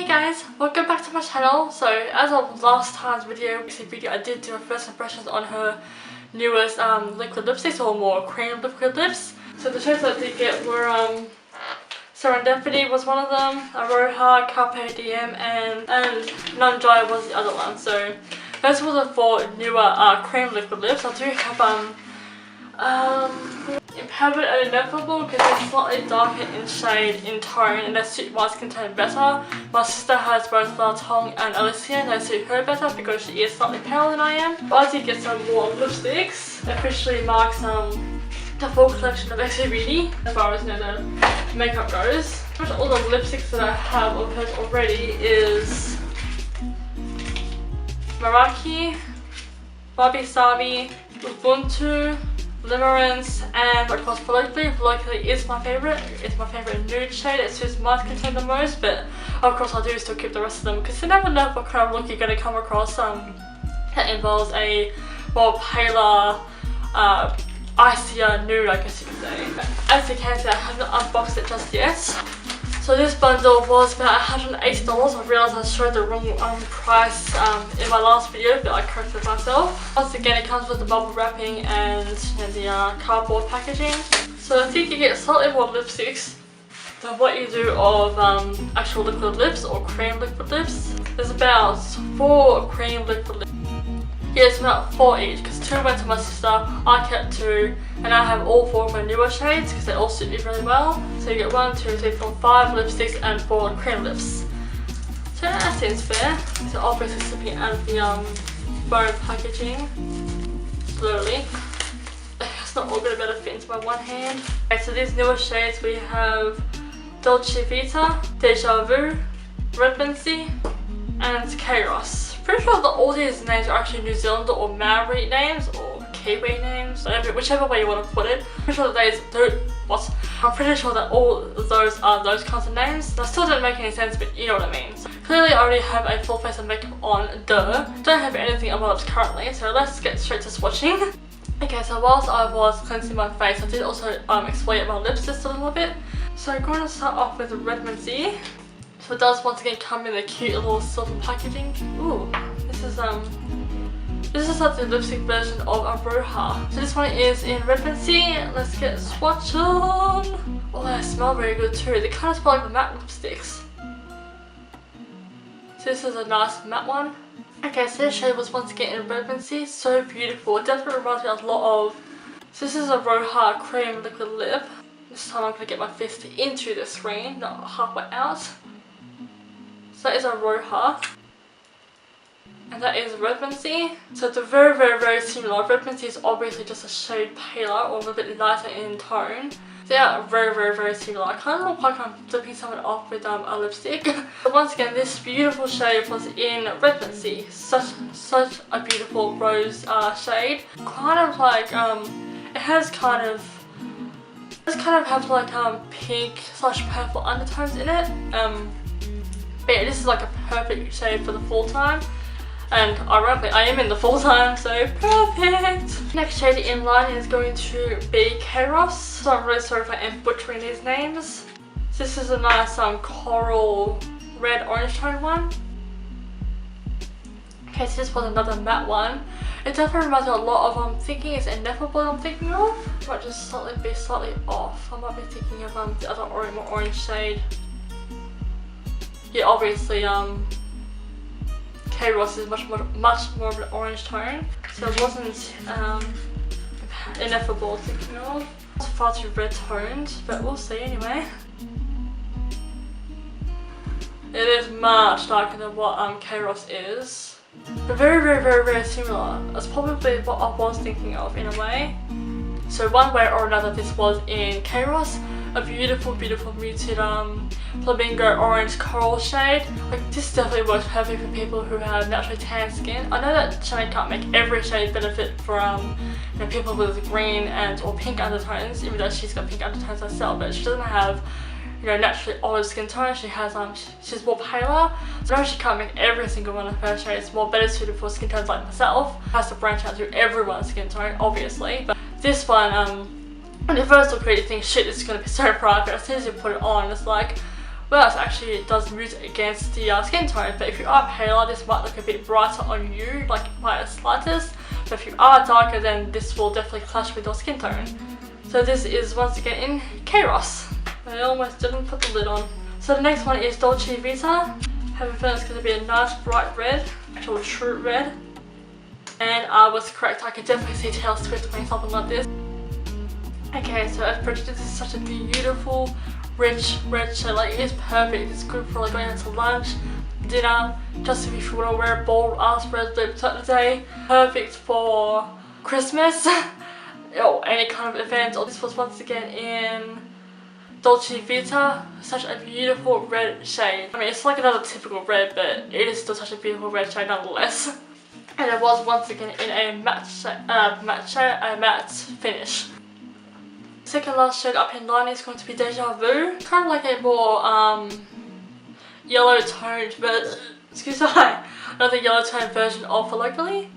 guys, welcome back to my channel. So as of last time's video, I did do a first impressions on her newest liquid lipsticks, or more cream liquid lips. So the shades I did get were Serendipity was one of them, Aroha, Carpe Diem, and Non-Dry was the other one. So those were the four newer cream liquid lips. I do have Impavid and Ineffable because they're slightly darker in shade, in tone, and they suit my skin tone better. My sister has both Laotong and Elysian. They suit her better because she is slightly paler than I am. But I did get some more lipsticks. Officially marks the full collection of XOBEAUTY as far as the makeup goes. Pretty much all the lipsticks that I have of hers already is Meraki, Wabi Sabi, Ubuntu, Limerence, and of course Voluptuously is my favourite. It's my favourite nude shade. It suits my skin tone the most, but of course I do still keep the rest of them because you never know what kind of look you're going to come across that involves a more paler, icier nude, I guess you could say. As you can see, I haven't unboxed it just yet. So this bundle was about $180. I realised I showed the wrong price in my last video, but I corrected myself. Once again, it comes with the bubble wrapping and the cardboard packaging. So I think you get slightly more lipsticks than what you do of actual liquid lips or cream liquid lips. There's about 4 cream liquid lips. Yeah, it's about 4 each because 2 went to my sister, I kept 2, and I have all 4 of my newer shades because they all suit me really well. So you get 1, 2, 3, 4, 5 lipsticks and 4 cream lips. So that seems fair. So obviously slipping out of the bone packaging slowly. It's not all going to be able to fit into my one hand. Okay, so these newer shades we have Dolce Vita, Deja Vu, Redmancy, and Kairos. Pretty sure that all these names are actually New Zealand or Maori names or Kiwi names, whichever way you want to put it. I'm pretty sure that I'm pretty sure that all of those are those kinds of names. That still don't make any sense, but you know what I mean. So clearly I already have a full face of makeup on, duh. Don't have anything on my lips currently, so let's get straight to swatching. Okay, so whilst I was cleansing my face, I did also exfoliate my lips just a little bit. So I'm going to start off with Redmancy. So it does once again come in a cute little silver packaging. Ooh, this is like the lipstick version of Aroha. So this one is in Redmancy. Let's get swatch on. Oh, they smell very good too. They kind of smell like the matte lipsticks. So this is a nice matte one. Okay, so this shade was once again in Redmancy. So beautiful. It definitely reminds me a lot of. So this is a Aroha cream liquid lip. This time I'm going to get my fist into the screen, not halfway out. So that is Aroha, and that is Redmancy. So they're very similar. Redmancy is obviously just a shade paler or a little bit lighter in tone. They are very similar. I kind of look like I'm flipping someone off with a lipstick. But once again, this beautiful shade was in Redmancy. Such a beautiful rose shade. Kind of like it has like pink/purple undertones in it. But yeah, this is like a perfect shade for the full time, and ironically I am in the full time, so perfect! Next shade in line is going to be Kairos. So I'm really sorry if I am butchering these names. So this is a nice coral red orange tone one. Okay, so this was another matte one. It definitely reminds me a lot of I'm thinking it's Ineffable I'm thinking of. It might just be slightly off. I might be thinking of the other more orange shade. Yeah, obviously Kairos is much more of an orange tone, so it wasn't Ineffable thinking of. It's far too red toned, but we'll see anyway. It is much darker than what Kairos is. But very similar. That's probably what I was thinking of in a way. So one way or another this was in Kairos. A beautiful muted flamingo orange coral shade. Like this definitely works perfect for people who have naturally tan skin. I know that shade can't make every shade benefit for people with green and or pink undertones, even though she's got pink undertones herself, but she doesn't have naturally olive skin tone. She has she's more paler. So I know she can't make every single one of her shades more better suited for skin tones like myself. It has to branch out through everyone's skin tone, obviously. But this one when you first look at it you think, shit, this is going to be so bright, but as soon as you put it on, it's like, whereas actually it does mute against the skin tone. But if you are paler, this might look a bit brighter on you, like by the slightest. But if you are darker, then this will definitely clash with your skin tone. So this is once again in Kairos. I almost didn't put the lid on. So the next one is Dolce Vita. I have a feeling it's going to be a nice bright red, actual true red. And I was correct, I could definitely see Taylor Swift wearing something like this. Okay, so as predicted, this is such a beautiful, rich red shade. Like, it is perfect. It's good for like going out to lunch, dinner, just if you want to wear a bold ass red lip throughout the day. Perfect for Christmas or any kind of event. Or this was once again in Dolce Vita. Such a beautiful red shade. I mean, it's like another typical red, but it is still such a beautiful red shade nonetheless. And it was once again in a matte finish. Second last shade up in line is going to be Deja Vu. Kind of like a more yellow toned, but excuse me, another yellow toned version of Locally.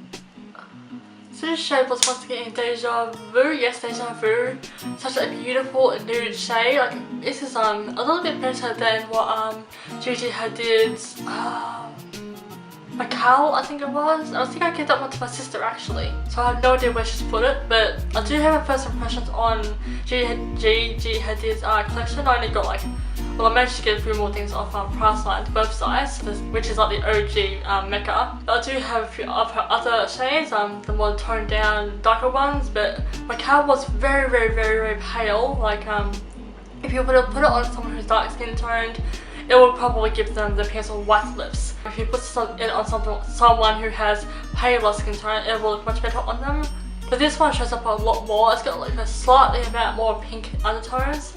So this shade was once again in Deja Vu. Yes, Deja Vu. Such a beautiful nude shade. Like, this is a little bit better than what Gigi Hadid's Macau, I think it was. I think I gave that one to my sister actually. So I have no idea where she's put it, but I do have a first impressions on Gigi Hadid's collection. I only got like, well, I managed to get a few more things off Priceline's website, which is like the OG Mecca. I do have a few of her other shades, the more toned down, darker ones, but Macau was very, very, very, very pale. Like, if you were to put it on someone who's dark skin toned, it will probably give them the appearance of white lips. If you put it on someone who has paler skin tone, it will look much better on them. But this one shows up a lot more. It's got like a slightly amount more pink undertones.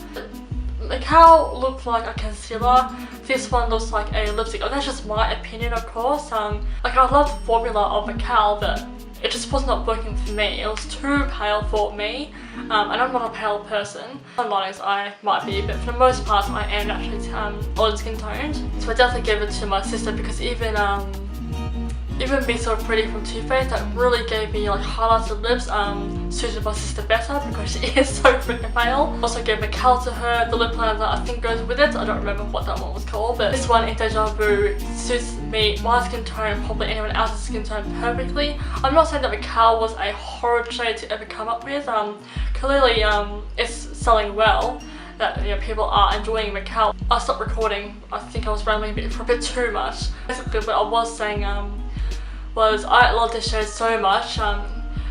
Macau looked like a concealer. This one looks like a lipstick. Oh, that's just my opinion, of course. Like, I love the formula of Macau, but it just was not working for me. It was too pale for me, and I'm not a pale person. Some mornings I might be, but for the most part I am actually olive skin toned. So I definitely gave it to my sister because even Be So Pretty from Too Faced, that really gave me like highlighted lips, suited my sister better because she is so freaking pale. Also gave Macau to her. The lip liner that I think goes with it, I don't remember what that one was called, but this one in Deja Vu suits me, my skin tone, probably anyone else's skin tone perfectly. I'm not saying that Macau was a horrid shade to ever come up with. Clearly it's selling well, that people are enjoying Macau. I stopped recording, I think I was rambling for a bit too much. Basically what I was saying was I love this shade so much.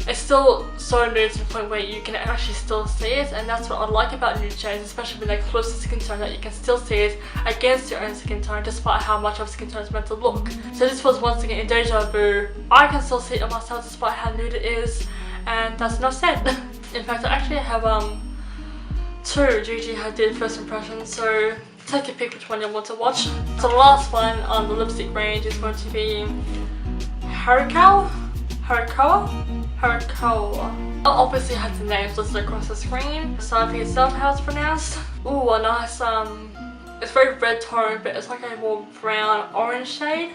It's still so nude to the point where you can actually still see it, and that's what I like about nude shades, especially when they're close to skin tone, that you can still see it against your own skin tone despite how much of skin tone it's meant to look. So this was once again in Deja Vu. I can still see it on myself despite how nude it is, and that's enough said. In fact, I actually have two Gigi Hadid first impressions, so take a pick which one you want to watch. So the last one on the lipstick range is going to be Harikawa? I'll obviously have the names listed across the screen. So I think itself how it's pronounced. Ooh, a nice it's very red tone, but it's like a more brown orange shade.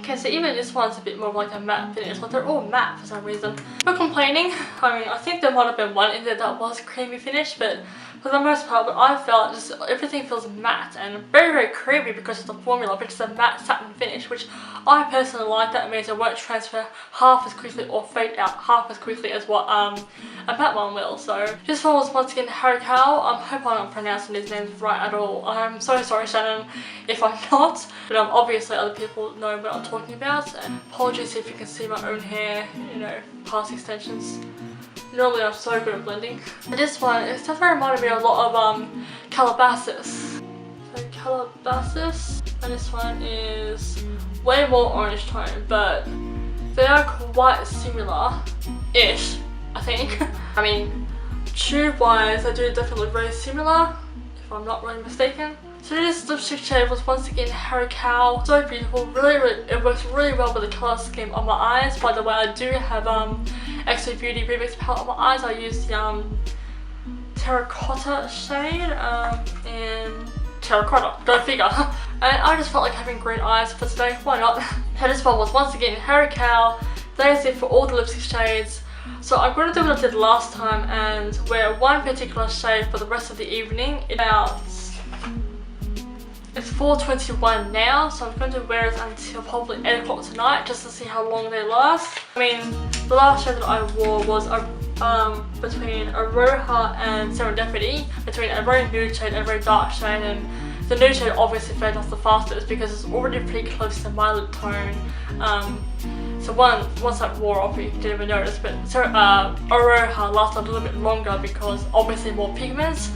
Okay, so even this one's a bit more of like a matte finish, like they're all matte for some reason. Not complaining. I mean, I think there might have been one in there that was creamy finish, but for the most part, I felt just everything feels matte and very, very creamy because of the formula, which is a matte satin finish, which I personally like. That means it won't transfer half as quickly or fade out half as quickly as what a matte one will. So this one was once again Harikawa. I hope I'm not pronouncing these names right at all. I'm so sorry, Shannon, if I'm not. But obviously other people know what I'm talking about. And apologies if you can see my own hair, past extensions. Normally I'm so good at blending. But this one, it definitely reminded me a lot of Calabasas. So Calabasas, and this one is way more orange tone, but they are quite similar-ish, I think. I mean, tube-wise, they do definitely look very similar, if I'm not really mistaken. So this lipstick shade was once again Harikawa. So beautiful, really, it works really well with the colour scheme on my eyes. By the way, I do have XOBEAUTY Remix palette on my eyes. I use the terracotta shade in terracotta, go figure. And I just felt like having green eyes for today, why not? So this one was once again Harikawa. That is it for all the lipstick shades. So I'm going to do what I did last time and wear one particular shade for the rest of the evening. About It's 4:21 now, so I'm going to wear it until probably 8 o'clock tonight just to see how long they last. I mean, the last shade that I wore was between Aroha and Serendipity, between a very nude shade and a very dark shade, and the nude shade obviously fades off the fastest because it's already pretty close to my lip tone. So once I wore off, you didn't even notice, but Aroha lasted a little bit longer because obviously more pigments.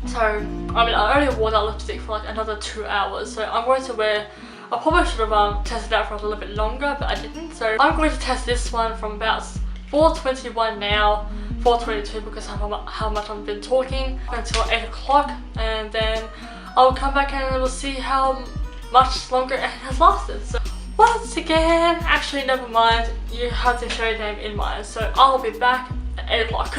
So, I mean, I only wore that lipstick for like another 2 hours, so I'm going to wear, I probably should have tested out for a little bit longer, but I didn't. So I'm going to test this one from about 4:21 now, 4:22 because of how much I've been talking, until 8 o'clock, and then I'll come back and we'll see how much longer it has lasted. So once again, actually never mind, you have the shade name in mind, so I'll be back at 8 o'clock.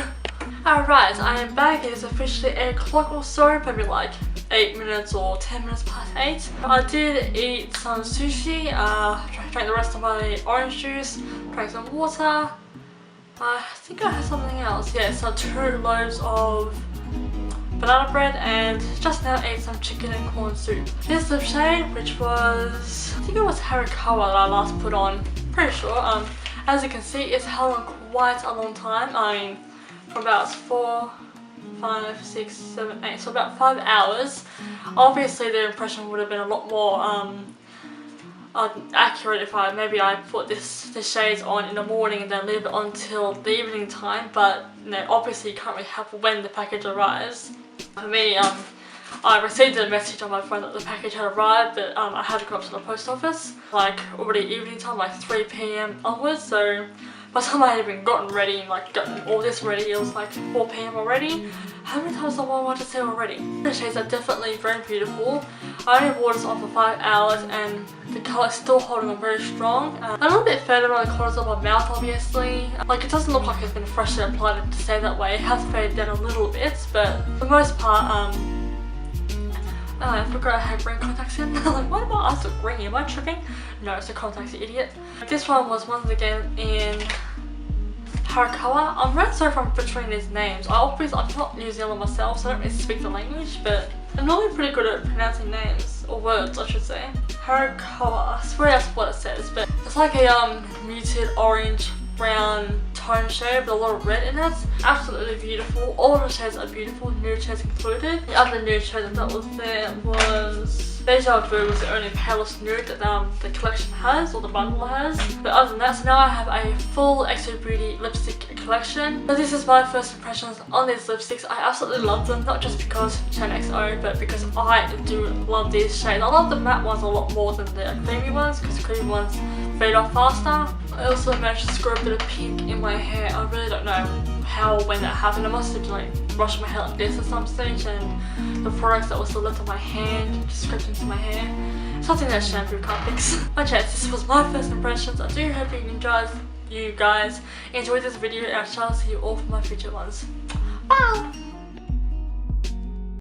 Alright, I am back. It is officially 8 o'clock or so, maybe like 8 minutes or 10 minutes past 8. I did eat some sushi, drank the rest of my orange juice, drank some water. I think I had something else. Yeah, so 2 loaves of banana bread, and just now ate some chicken and corn soup. This lip shade, which was, I think it was Harikawa that I last put on, pretty sure. As you can see, it's held on quite a long time. I mean, for about 4, 5, 6, 7, 8, so about 5 hours. Obviously the impression would have been a lot more accurate if maybe I put the shades on in the morning and then leave it on till the evening time, but you know, obviously you can't really help when the package arrives. For me, I received a message on my phone that the package had arrived, but I had to go up to the post office like already evening time, like 3 PM onwards, so by the time I had even gotten ready and like gotten all this ready, it was like 4 PM already. How many times do I want to say already? The shades are definitely very beautiful. I only wore this on for 5 hours and the colour is still holding on very strong. A little bit faded around the corners of my mouth obviously. Like, it doesn't look like it's been freshly applied to stay that way. It has faded down a little bit, but for the most part, I forgot I had green contacts in. Like, why do my eyes look green? Am I tripping? No, it's the contacts, you idiot. This one was once again in Harikawa. I'm really sorry if I'm butchering these names. I'm not New Zealand myself, so I don't really speak the language, but I'm normally pretty good at pronouncing names, or words I should say. Harikawa, I swear that's what it says, but it's like a muted orange brown tone shade with a lot of red in it. Absolutely beautiful. All of the shades are beautiful, nude shades included. The other nude shade that was there was Deja Vu, was the only palest nude that the collection has, or the bundle has. But other than that, so now I have a full XOBEAUTY lipstick collection. So this is my first impressions on these lipsticks. I absolutely love them, not just because Chen XO, but because I do love these shades. I love the matte ones a lot more than the creamy ones, because the creamy ones fade off faster. I also managed to score a bit of pink in my hair. I really don't know how or when that happened. I must have like brushed my hair like this at some stage, and the products that were still left on my hand just scraped into my hair. Something that shampoo can't fix. But yes, this was my first impressions. I do hope you guys enjoyed this video, and I shall see you all for my future ones. Bye!